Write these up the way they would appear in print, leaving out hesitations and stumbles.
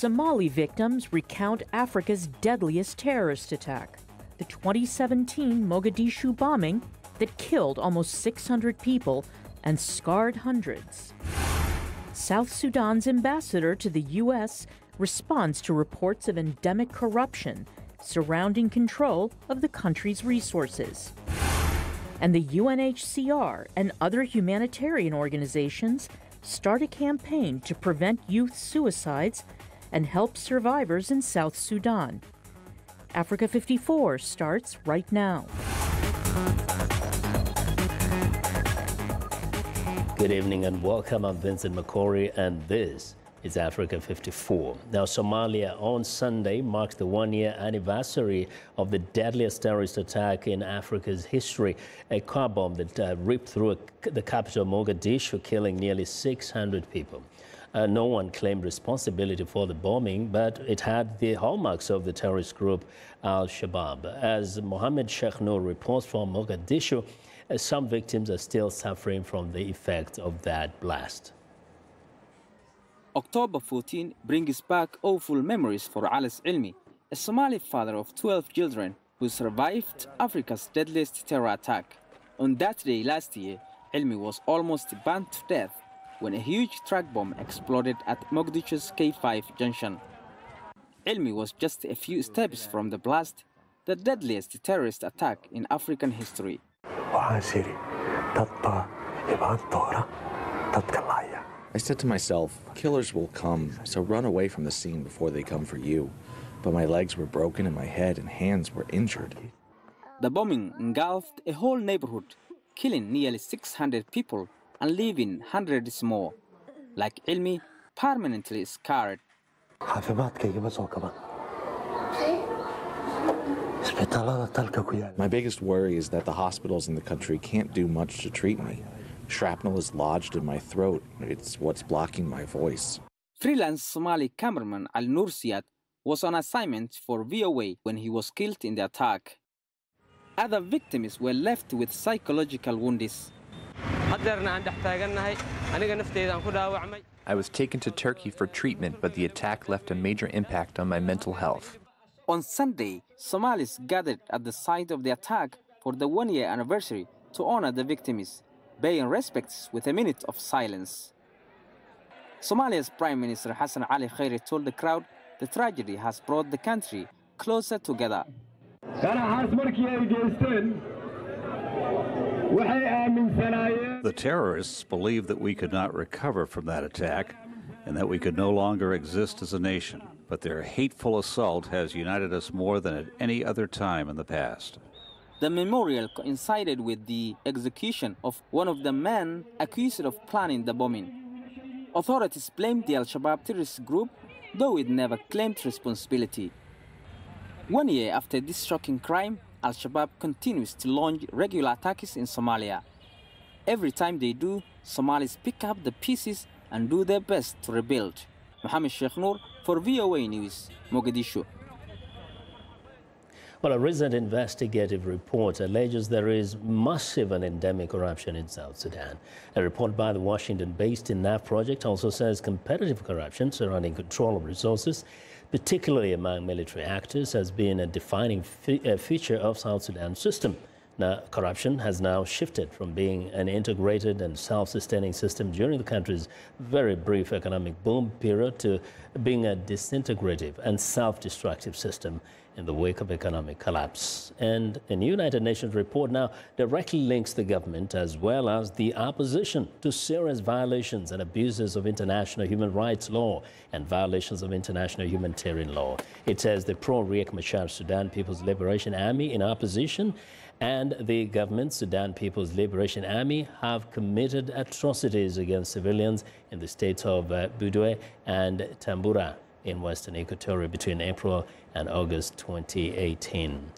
Somali victims recount Africa's deadliest terrorist attack, the 2017 Mogadishu bombing that killed almost 600 people and scarred hundreds. South Sudan's ambassador to the U.S. responds to reports of endemic corruption surrounding control of the country's resources. And the UNHCR and other humanitarian organizations start a campaign to prevent youth suicides and help survivors in South Sudan. Africa 54 starts right now. Good evening and welcome. I'm Vincent McCory and this is Africa 54. Now, Somalia on Sunday marks the one-year anniversary of the deadliest terrorist attack in Africa's history, a car bomb that ripped through the capital Mogadishu, killing nearly 600 people. No one claimed responsibility for the bombing, but it had the hallmarks of the terrorist group Al-Shabaab. As Mohammed Sheikh Noor reports from Mogadishu, some victims are still suffering from the effects of that blast. October 14 brings back awful memories for Alis Ilmi, a Somali father of 12 children who survived Africa's deadliest terror attack. On that day last year, Ilmi was almost burned to death when a huge truck bomb exploded at Mogadishu's K5 junction. Ilmi was just a few steps from the blast, the deadliest terrorist attack in African history. I said to myself, killers will come, so run away from the scene before they come for you. But my legs were broken and my head and hands were injured. The bombing engulfed a whole neighborhood, killing nearly 600 people and leaving hundreds more, like Ilmi, permanently scarred. My biggest worry is that the hospitals in the country can't do much to treat me. Shrapnel is lodged in my throat. It's what's blocking my voice. Freelance Somali cameraman Al Nursiat was on assignment for VOA when he was killed in the attack. Other victims were left with psychological wounds. I was taken to Turkey for treatment, but the attack left a major impact on my mental health. On Sunday, Somalis gathered at the site of the attack for the one-year anniversary to honor the victims, paying respects with a minute of silence. Somalia's Prime Minister Hassan Ali Khairi told the crowd the tragedy has brought the country closer together. The terrorists believed that we could not recover from that attack and that we could no longer exist as a nation. But their hateful assault has united us more than at any other time in the past. The memorial coincided with the execution of one of the men accused of planning the bombing. Authorities blamed the Al-Shabaab terrorist group, though it never claimed responsibility. 1 year after this shocking crime, Al-Shabaab continues to launch regular attacks in Somalia. Every time they do, Somalis pick up the pieces and do their best to rebuild. Mohammed Sheikh Noor for VOA News, Mogadishu. Well, a recent investigative report alleges there is massive and endemic corruption in South Sudan. A report by the Washington-based Enough Project also says competitive corruption surrounding control of resources, particularly among military actors, has been a defining feature of South Sudan's system. Now, corruption has now shifted from being an integrated and self-sustaining system during the country's very brief economic boom period to being a disintegrative and self-destructive system in the wake of economic collapse. And a United Nations report now directly links the government as well as the opposition to serious violations and abuses of international human rights law and violations of international humanitarian law. It says the pro-Riek Machar Sudan People's Liberation Army in opposition and the government, Sudan People's Liberation Army, have committed atrocities against civilians in the states of Budwe and Tambura in western Equatoria between April and August 2018.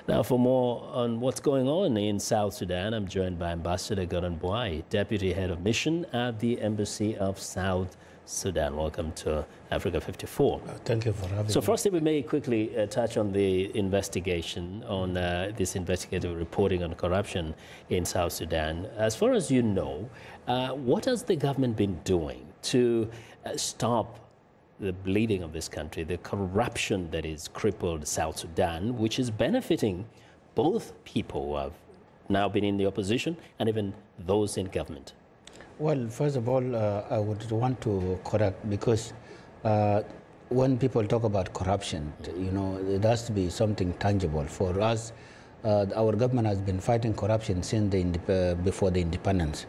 Now, for more on what's going on in South Sudan, I'm joined by Ambassador Gordon Bwai, Deputy Head of Mission at the Embassy of South Sudan. Welcome to Africa 54. Thank you for having me. So first, if we may quickly touch on the investigation, on this investigative reporting on corruption in South Sudan. As far as you know, what has the government been doing to stop the bleeding of this country, the corruption that is crippled South Sudan, which is benefiting both people who have now been in the opposition and even those in government? Well, first of all, I would want to correct, because when people talk about corruption, you know, it has to be something tangible. For us, our government has been fighting corruption since before the independence.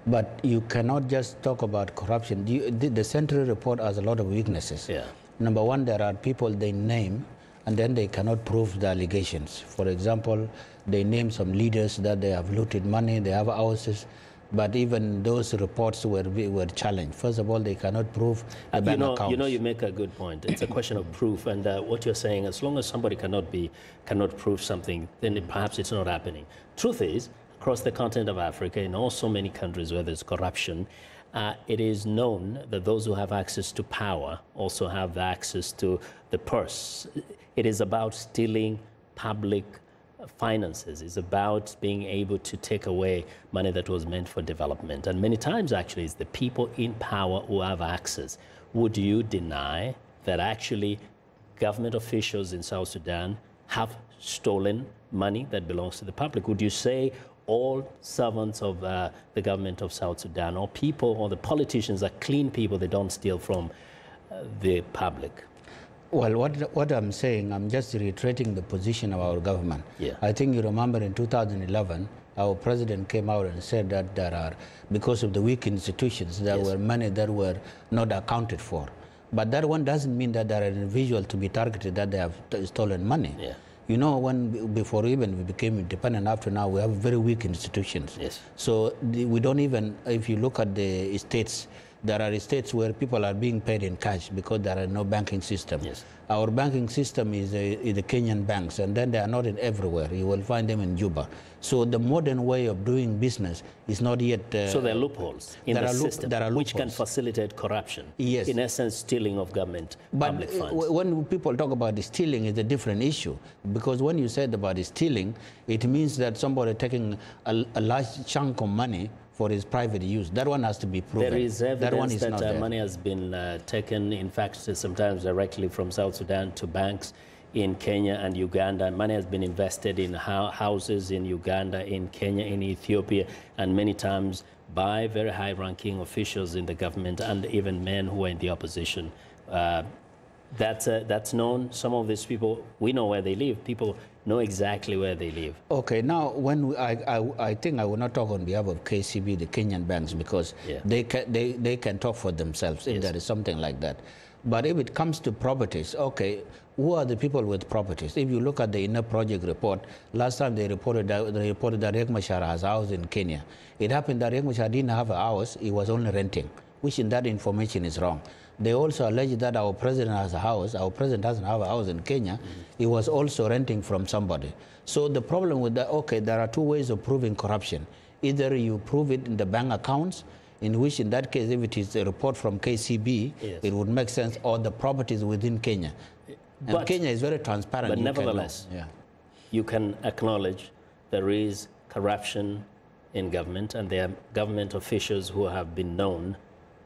But you cannot just talk about corruption. The Central Report has a lot of weaknesses. Yeah. Number one, there are people they name, and then they cannot prove the allegations. For example, they name some leaders that they have looted money, they have houses, but even those reports were challenged. First of all, they cannot prove the bank accounts. You know, you make a good point. It's a question of proof, and what you're saying, as long as somebody cannot prove something, then perhaps it's not happening. Truth is, across the continent of Africa, in also many countries where there's corruption, it is known that those who have access to power also have access to the purse. It is about stealing public finances. It's about being able to take away money that was meant for development. And many times, actually, it's the people in power who have access. Would you deny that actually government officials in South Sudan have stolen money that belongs to the public? Would you say all servants of the government of South Sudan, or people, or the politicians, are clean people, they don't steal from the public? Well, what I'm saying, I'm just reiterating the position of our government. Yeah. I think you remember in 2011, our president came out and said that there are, because of the weak institutions, there were money that were not accounted for. But that one doesn't mean that there are individuals to be targeted that they have stolen money. Yeah. You know, before even we became independent, after now, we have very weak institutions. Yes. So we don't even, if you look at the states, there are states where people are being paid in cash because there are no banking system. Yes. Our banking system is the Kenyan banks, and then they are not in everywhere. You will find them in Juba. So the modern way of doing business is not yet... so there are loopholes in the system which can facilitate corruption. Yes. In essence, stealing of government public funds. When people talk about the stealing, it's a different issue. Because when you said about the stealing, it means that somebody taking a large chunk of money for his private use. That one has to be proven. There is evidence that money has been taken, in fact, sometimes directly from South Sudan to banks in Kenya and Uganda. Money has been invested in houses in Uganda, in Kenya, in Ethiopia, and many times by very high-ranking officials in the government and even men who are in the opposition. That's known. Some of these people, we know where they live. People know exactly where they live. Okay, now when I think I will not talk on behalf of KCB, the Kenyan banks, because they can talk for themselves if there is something like that. But if it comes to properties, okay, who are the people with properties? If you look at the Inner Project report, last time they reported that Riek Machar has a house in Kenya. It happened that Riek Machar didn't have a house, he was only renting, which in that information is wrong. They also allege that our president has a house. Our president doesn't have a house in Kenya. He was also renting from somebody. So the problem with that, okay, there are two ways of proving corruption. Either you prove it in the bank accounts, in which in that case, if it is a report from KCB, it would make sense, or the properties within Kenya. And Kenya is very transparent. But nevertheless, you can acknowledge there is corruption in government, and there are government officials who have been known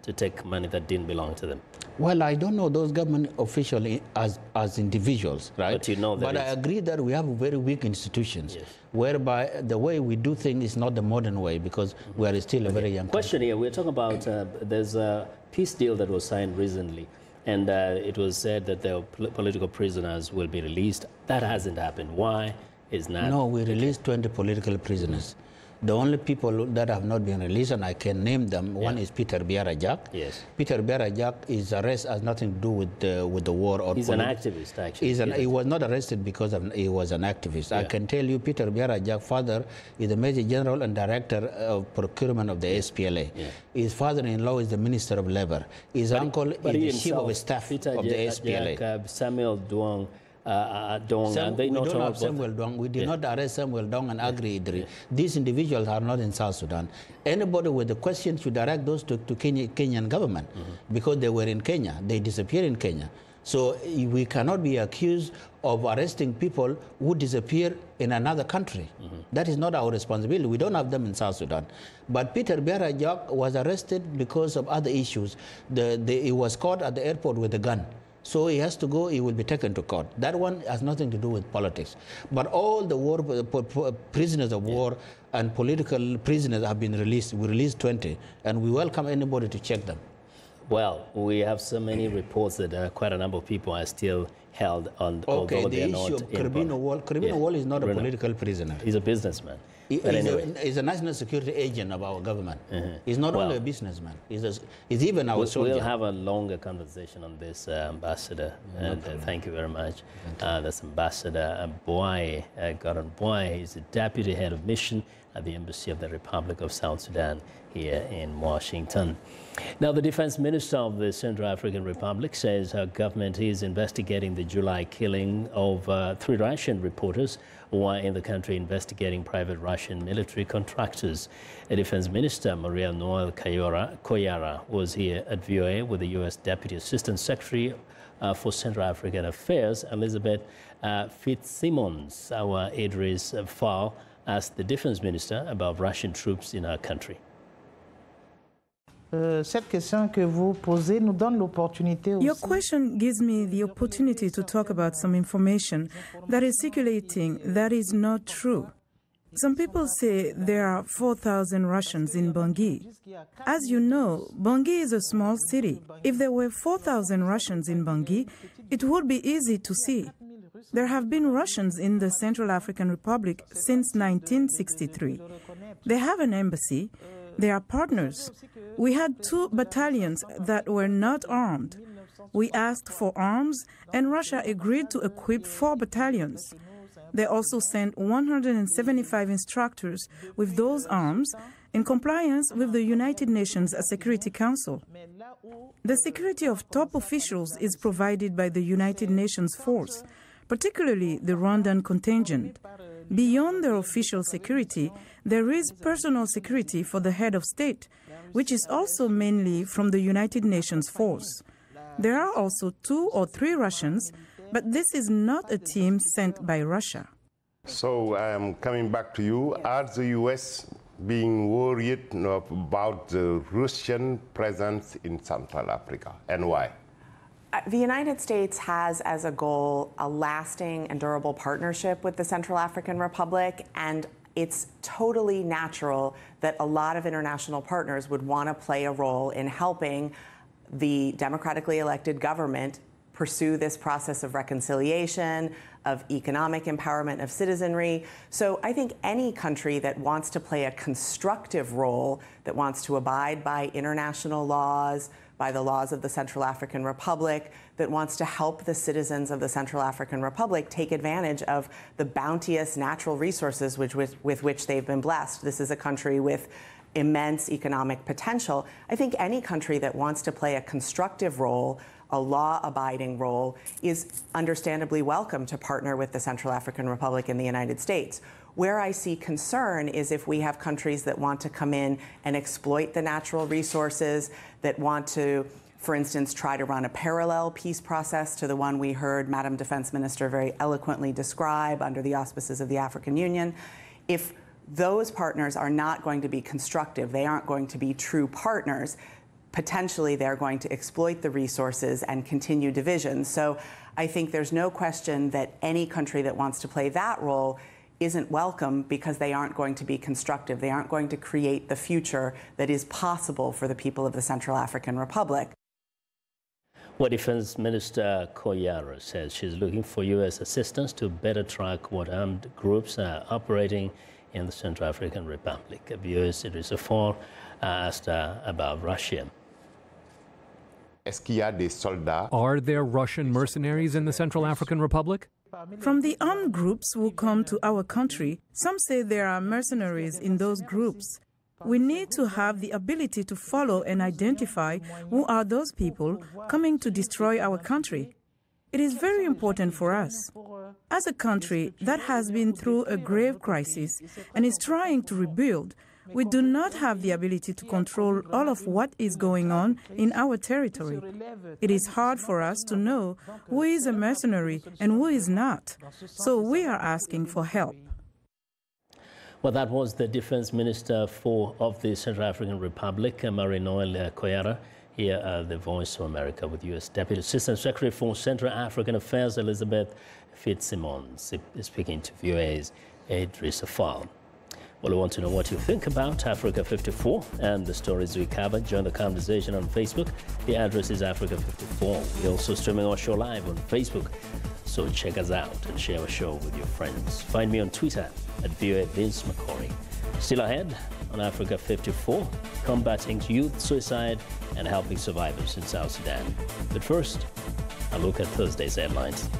to take money that didn't belong to them. Well, I don't know those government officials as individuals, right? But you know that. But I agree that we have very weak institutions, whereby the way we do things is not the modern way, because we are still a very young question here. We're talking about there's a peace deal that was signed recently, and it was said that the political prisoners will be released. That hasn't happened. Why is not? No, we released 20 political prisoners. The only people that have not been released, and I can name them, one is Peter Biara Jack. Yes. Peter Biara Jack, his arrest has nothing to do with the war. Or he's an activist, actually. He was not arrested because he was an activist. I can tell you, Peter Biara Jack's father is the Major General and Director of Procurement of the SPLA. His father-in-law is the Minister of Labor. His uncle is the Chief of Staff of the SPLA. Samuel Duong. We don't have Samuel Dong. We did not arrest Samuel Dong and Agri Idri. These individuals are not in South Sudan. Anybody with a question should direct those to Kenyan government, because they were in Kenya. They disappeared in Kenya. So we cannot be accused of arresting people who disappear in another country. That is not our responsibility. We don't have them in South Sudan. But Peter Biara-Ajak was arrested because of other issues. He was caught at the airport with a gun. So he has to go, he will be taken to court. That one has nothing to do with politics. But all the war prisoners of war and political prisoners have been released. We released 20, and we welcome anybody to check them. Well, we have so many reports that quite a number of people are still held on. Okay, the issue of Kerbino Wall is not a political prisoner. He's a businessman. He's a national security agent of our government. He's not only a businessman. He's even our soldier. We'll have a longer conversation on this, Ambassador. And thank you very much. That's Ambassador Boye, Gordon Boye. He's the Deputy Head of Mission at the Embassy of the Republic of South Sudan here in Washington. Now, the Defense Minister of the Central African Republic says her government is investigating the July killing of 3 Russian reporters who are in the country investigating private Russian military contractors. The Defense Minister, Maria Noel Koyara, was here at VOA with the U.S. Deputy Assistant Secretary for Central African Affairs, Elizabeth Fitzsimmons. Our Idris Fall asked the Defense Minister about Russian troops in our country. Your question gives me the opportunity to talk about some information that is circulating that is not true. Some people say there are 4,000 Russians in Bangui. As you know, Bangui is a small city. If there were 4,000 Russians in Bangui, it would be easy to see. There have been Russians in the Central African Republic since 1963. They have an embassy. They are partners. We had 2 battalions that were not armed. We asked for arms, and Russia agreed to equip 4 battalions. They also sent 175 instructors with those arms in compliance with the United Nations Security Council. The security of top officials is provided by the United Nations force, particularly the Rwandan contingent. Beyond their official security, there is personal security for the head of state, which is also mainly from the United Nations force. There are also 2 or 3 Russians, but this is not a team sent by Russia. So I'm coming back to you. Are the U.S. being worried about the Russian presence in Central Africa, and why? The United States has as a goal a lasting and durable partnership with the Central African Republic, and it's totally natural that a lot of international partners would want to play a role in helping the democratically elected government pursue this process of reconciliation, of economic empowerment of citizenry. So I think any country that wants to play a constructive role, that wants to abide by international laws, by the laws of the Central African Republic, that wants to help the citizens of the Central African Republic take advantage of the bounteous natural resources with which they've been blessed. This is a country with immense economic potential. I think any country that wants to play a constructive role, a law-abiding role, is understandably welcome to partner with the Central African Republic and the United States. Where I see concern is if we have countries that want to come in and exploit the natural resources, that want to, for instance, try to run a parallel peace process to the one we heard Madam Defense Minister very eloquently describe under the auspices of the African Union. If those partners are not going to be constructive, they aren't going to be true partners, potentially they're going to exploit the resources and continue divisions. So I think there's no question that any country that wants to play that role isn't welcome because they aren't going to be constructive. They aren't going to create the future that is possible for the people of the Central African Republic. Well, Defense Minister Koyara says she's looking for U.S. assistance to better track what armed groups are operating in the Central African Republic. Abuse Idris Fall asked about Russia. Are there Russian mercenaries in the Central African Republic? From the armed groups who come to our country, some say there are mercenaries in those groups. We need to have the ability to follow and identify who are those people coming to destroy our country. It is very important for us. As a country that has been through a grave crisis and is trying to rebuild, We do not have the ability to control all of what is going on in our territory. It is hard for us to know who is a mercenary and who is not. So we are asking for help. Well, that was the Defense Minister of the Central African Republic, Marie-Noëlle Koyara, here the Voice of America with U.S. Deputy Assistant Secretary for Central African Affairs, Elizabeth Fitzsimmons, speaking to VOA's Idrissa Fall. Well, we want to know what you think about Africa 54 and the stories we cover. Join the conversation on Facebook. The address is Africa 54. We're also streaming our show live on Facebook, so check us out and share our show with your friends. Find me on Twitter at VOA Vince McCory. Still ahead on Africa 54, combating youth suicide and helping survivors in South Sudan. But first, a look at Thursday's headlines.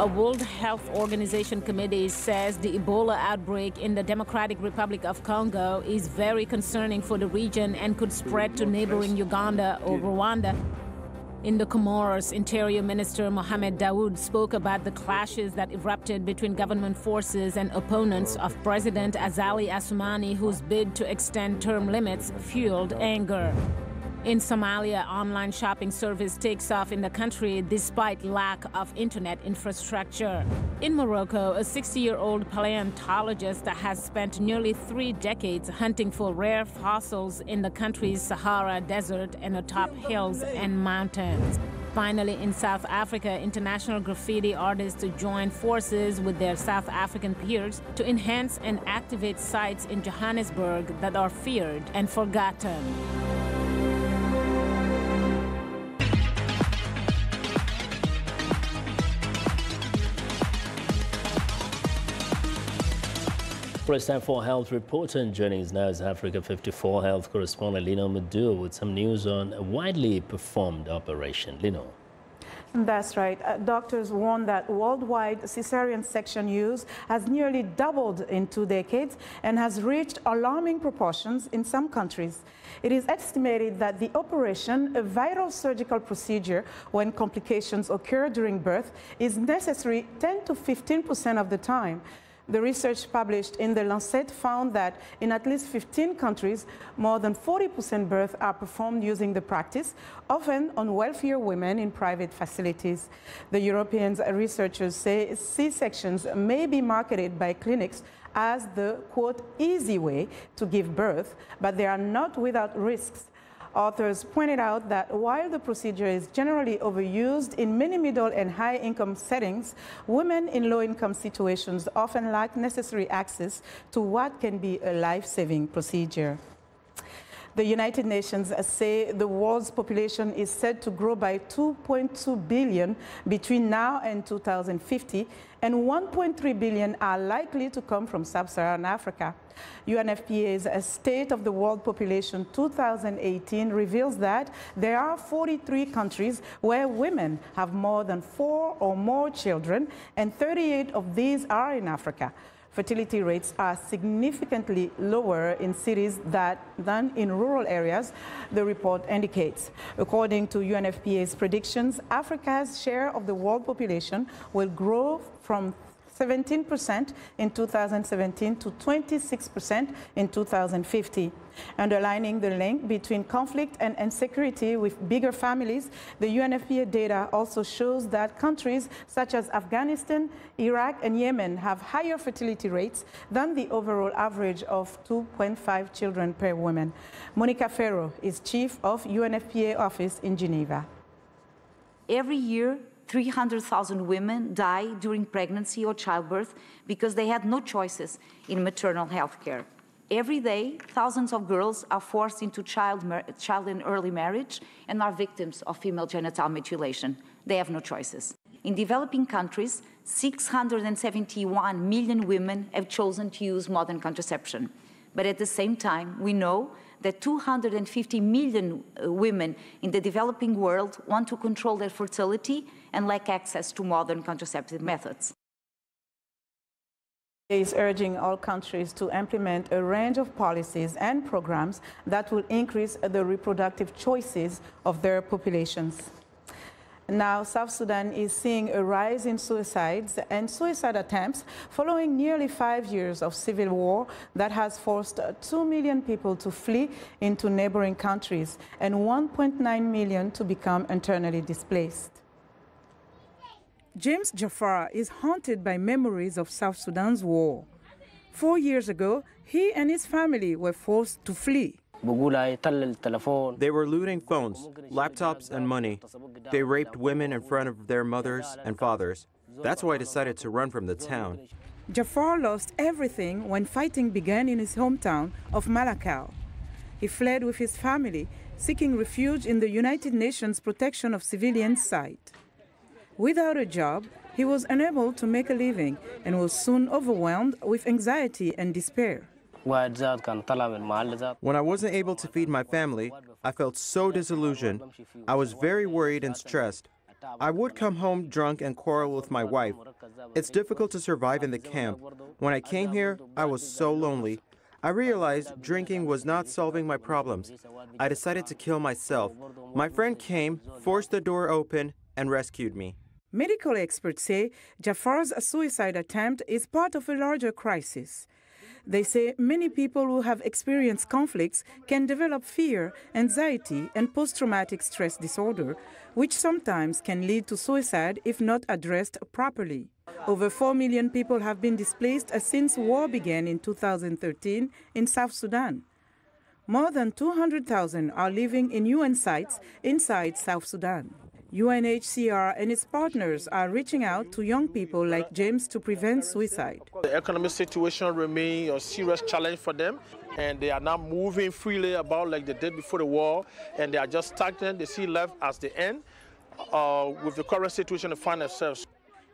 A World Health Organization committee says the Ebola outbreak in the Democratic Republic of Congo is very concerning for the region and could spread to neighboring Uganda or Rwanda. In the Comoros, Interior Minister Mohamed Daoud spoke about the clashes that erupted between government forces and opponents of President Azali Assoumani, whose bid to extend term limits fueled anger. In Somalia, online shopping service takes off in the country despite lack of internet infrastructure. In Morocco, a 60-year-old paleontologist has spent nearly 3 decades hunting for rare fossils in the country's Sahara Desert and atop hills and mountains. Finally, in South Africa, international graffiti artists join forces with their South African peers to enhance and activate sites in Johannesburg that are feared and forgotten. It's time for Health Report, and joining us now is Africa 54 Health correspondent Lino Madua with some news on a widely performed operation. Lino. That's right. Doctors warn that worldwide cesarean section use has nearly doubled in 2 decades and has reached alarming proportions in some countries. It is estimated that the operation, a vital surgical procedure when complications occur during birth, is necessary 10 to 15% of the time. The research published in The Lancet found that in at least 15 countries, more than 40% births are performed using the practice, often on wealthier women in private facilities. The European researchers say C-sections may be marketed by clinics as the, quote, easy way to give birth, but they are not without risks. Authors pointed out that while the procedure is generally overused in many middle and high-income settings, women in low-income situations often lack necessary access to what can be a life-saving procedure. The United Nations say the world's population is said to grow by 2.2 billion between now and 2050, and 1.3 billion are likely to come from sub-Saharan Africa. UNFPA's State of the World Population 2018 reveals that there are 43 countries where women have more than 4 or more children, and 38 of these are in Africa. Fertility rates are significantly lower in cities than in rural areas, the report indicates. According to UNFPA's predictions, Africa's share of the world population will grow from 17% in 2017 to 26% in 2050. Underlining the link between conflict and insecurity with bigger families, the UNFPA data also shows that countries such as Afghanistan, Iraq, and Yemen have higher fertility rates than the overall average of 2.5 children per woman. Monica Ferro is chief of UNFPA office in Geneva. Every year, 300,000 women die during pregnancy or childbirth because they had no choices in maternal health care. Every day, thousands of girls are forced into child and early marriage and are victims of female genital mutilation. They have no choices. In developing countries, 671 million women have chosen to use modern contraception. But at the same time, we know that 250 million women in the developing world want to control their fertility and lack access to modern contraceptive methods. Is urging all countries to implement a range of policies and programs that will increase the reproductive choices of their populations. Now, South Sudan is seeing a rise in suicides and suicide attempts following nearly 5 years of civil war that has forced 2 million people to flee into neighboring countries and 1.9 million to become internally displaced. James Jafar is haunted by memories of South Sudan's war. 4 years ago, he and his family were forced to flee. They were looting phones, laptops, and money. They raped women in front of their mothers and fathers. That's why I decided to run from the town. Jafar lost everything when fighting began in his hometown of Malakal. He fled with his family, seeking refuge in the United Nations Protection of Civilians site. Without a job, he was unable to make a living and was soon overwhelmed with anxiety and despair. When I wasn't able to feed my family, I felt so disillusioned. I was very worried and stressed. I would come home drunk and quarrel with my wife. It's difficult to survive in the camp. When I came here, I was so lonely. I realized drinking was not solving my problems. I decided to kill myself. My friend came, forced the door open, and rescued me. Medical experts say Jafar's suicide attempt is part of a larger crisis. They say many people who have experienced conflicts can develop fear, anxiety, and post-traumatic stress disorder, which sometimes can lead to suicide if not addressed properly. Over 4 million people have been displaced since war began in 2013 in South Sudan. More than 200,000 are living in UN sites inside South Sudan. UNHCR and its partners are reaching out to young people like James to prevent suicide. The economic situation remains a serious challenge for them, and they are not moving freely about like they did before the war, and they are just stagnant. They see life as the end with the current situation they find themselves.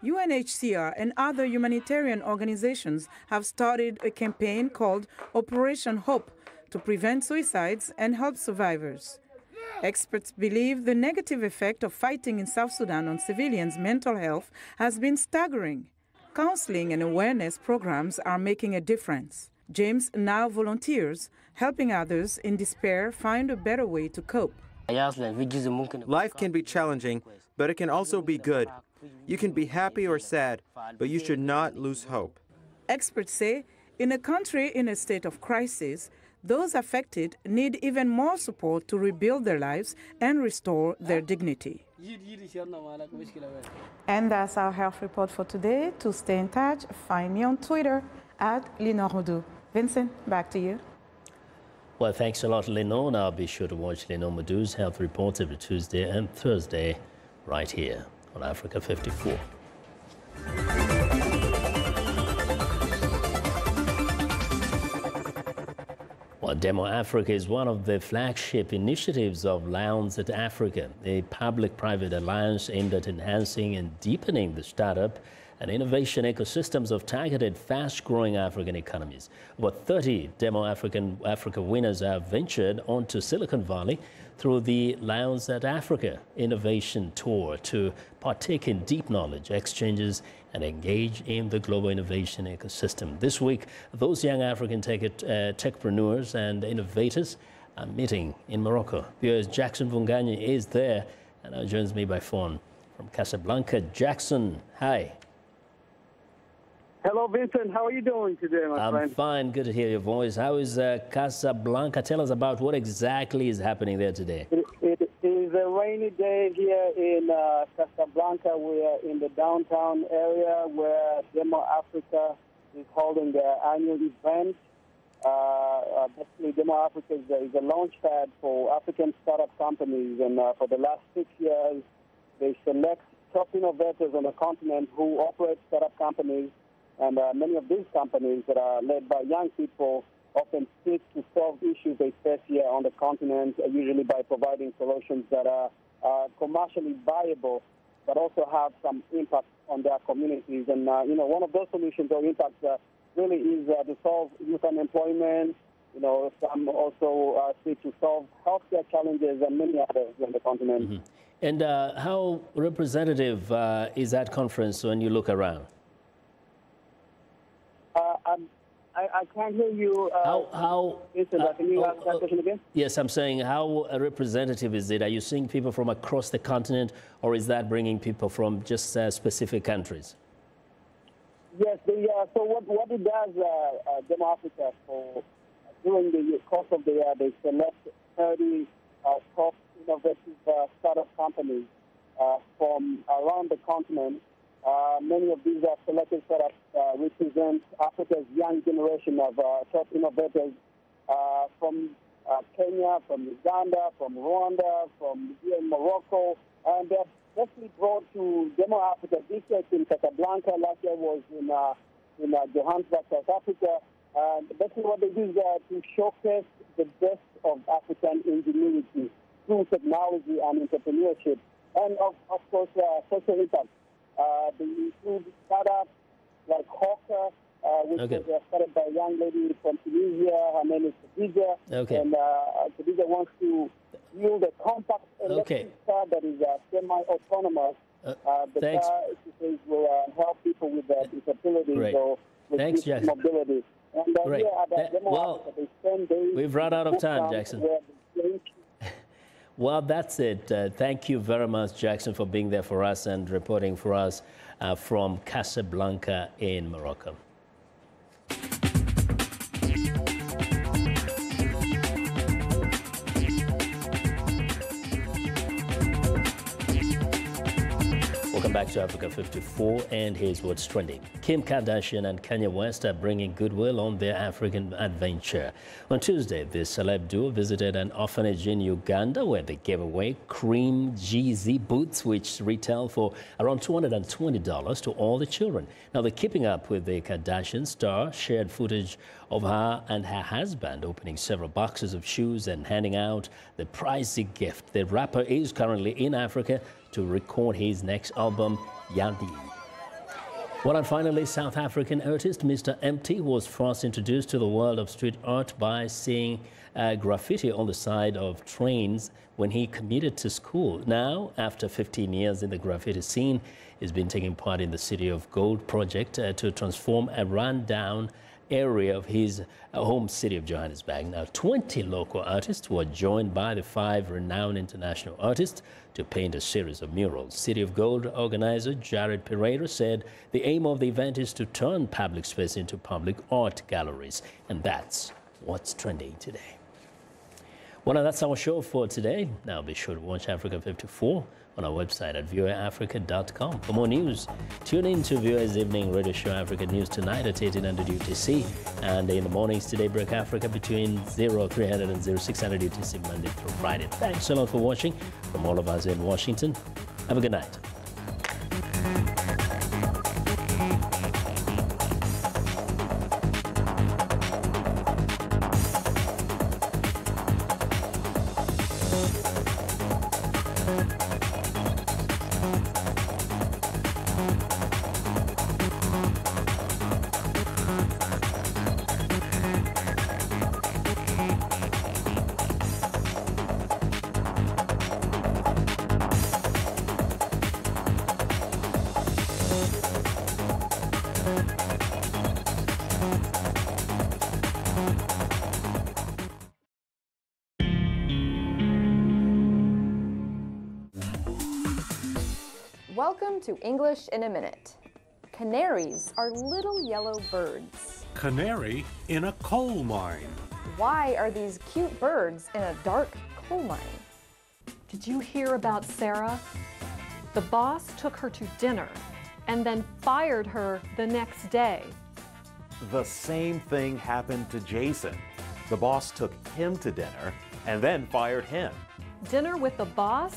UNHCR and other humanitarian organizations have started a campaign called Operation Hope to prevent suicides and help survivors. Experts believe the negative effect of fighting in South Sudan on civilians' mental health has been staggering. Counseling and awareness programs are making a difference. James now volunteers, helping others in despair find a better way to cope. Life can be challenging, but it can also be good. You can be happy or sad, but you should not lose hope. Experts say in a country in a state of crisis, those affected need even more support to rebuild their lives and restore their dignity. And that's our health report for today. To stay in touch, find me on Twitter @LenoRoudou. Vincent, back to you. Well, thanks a lot, Leno. Now be sure to watch Leno Madou's health reports every Tuesday and Thursday right here on Africa 54. Well, Demo Africa is one of the flagship initiatives of Lancet Africa, a public-private alliance aimed at enhancing and deepening the startup and innovation ecosystems of targeted, fast-growing African economies. Over 30 Demo Africa winners have ventured onto Silicon Valley through the Lancet Africa Innovation Tour to partake in deep knowledge exchanges and engage in the global innovation ecosystem. This week, those young African techpreneurs and innovators are meeting in Morocco. VOA's Jackson Vunganye is there and now joins me by phone from Casablanca. Jackson, hi. Hello, Vincent. How are you doing today, my friend? I'm fine. Good to hear your voice. How is Casablanca? Tell us about what exactly is happening there today. It is a rainy day here in Casablanca. We are in the downtown area where Demo Africa is holding their annual event. Basically, Demo Africa is a launch pad for African startup companies, and for the last 6 years, they select top innovators on the continent who operate startup companies. And many of these companies that are led by young people often seek to solve issues they face here on the continent, usually by providing solutions that are commercially viable, but also have some impact on their communities. And, one of those solutions or impacts really is to solve youth unemployment. Some also seek to solve healthcare challenges and many others on the continent. Mm-hmm. And how representative is that conference when you look around? I can't hear you. Can you ask that question again? Yes, I'm saying how representative is it? Are you seeing people from across the continent, or is that bringing people from just specific countries? Yes, so what it does, Demo Africa, for during the course of the year, they select 30 top innovative startup companies from around the continent. Many of these selected startups represent Africa's young generation of top innovators from Kenya, from Uganda, from Rwanda, from here in Morocco, and they're basically brought to Demo Africa. This year in Casablanca, last year was in Johannesburg, South Africa. Basically what they do is to showcase the best of African ingenuity through technology and entrepreneurship, and of course social impact. They include startups like Hawker, which was started by a young lady from Tunisia. Her name is Khadija. And Khadija wants to build a compact electric car that is semi-autonomous. The car, she says, will help people with disabilities or with mobility. And they spend days. We've run out of time, Jackson. Well, that's it. Thank you very much, Jackson, for being there for us and reporting for us from Casablanca in Morocco. Welcome back to Africa 54, and here's what's trending. Kim Kardashian and Kanye West are bringing goodwill on their African adventure. On Tuesday, the celeb duo visited an orphanage in Uganda where they gave away cream Jeezy boots, which retail for around $220 to all the children. Now, the Keeping Up with the Kardashian star shared footage of her and her husband opening several boxes of shoes and handing out the pricey gift. The rapper is currently in Africa to record his next album, Yandi. Well, and finally, South African artist Mr. Empty was first introduced to the world of street art by seeing graffiti on the side of trains when he commuted to school. Now, after 15 years in the graffiti scene, he's been taking part in the City of Gold project to transform a rundown area of his home city of Johannesburg. Now, 20 local artists were joined by the 5 renowned international artists to paint a series of murals. City of Gold organizer Jared Pereira said the aim of the event is to turn public space into public art galleries. And that's what's trending today. Well, that's our show for today. Now be sure to watch Africa 54 on our website at voaafrica.com. For more news, tune in to VOA's evening radio show Africa News Tonight at 1800 UTC, and in the mornings today, Break Africa between 0300 and 0600 UTC Monday through Friday. Thanks a lot for watching. From all of us in Washington, have a good night. Welcome to English in a Minute. Canaries are little yellow birds. Canary in a coal mine. Why are these cute birds in a dark coal mine? Did you hear about Sarah? The boss took her to dinner and then fired her the next day. The same thing happened to Jason. The boss took him to dinner and then fired him. Dinner with the boss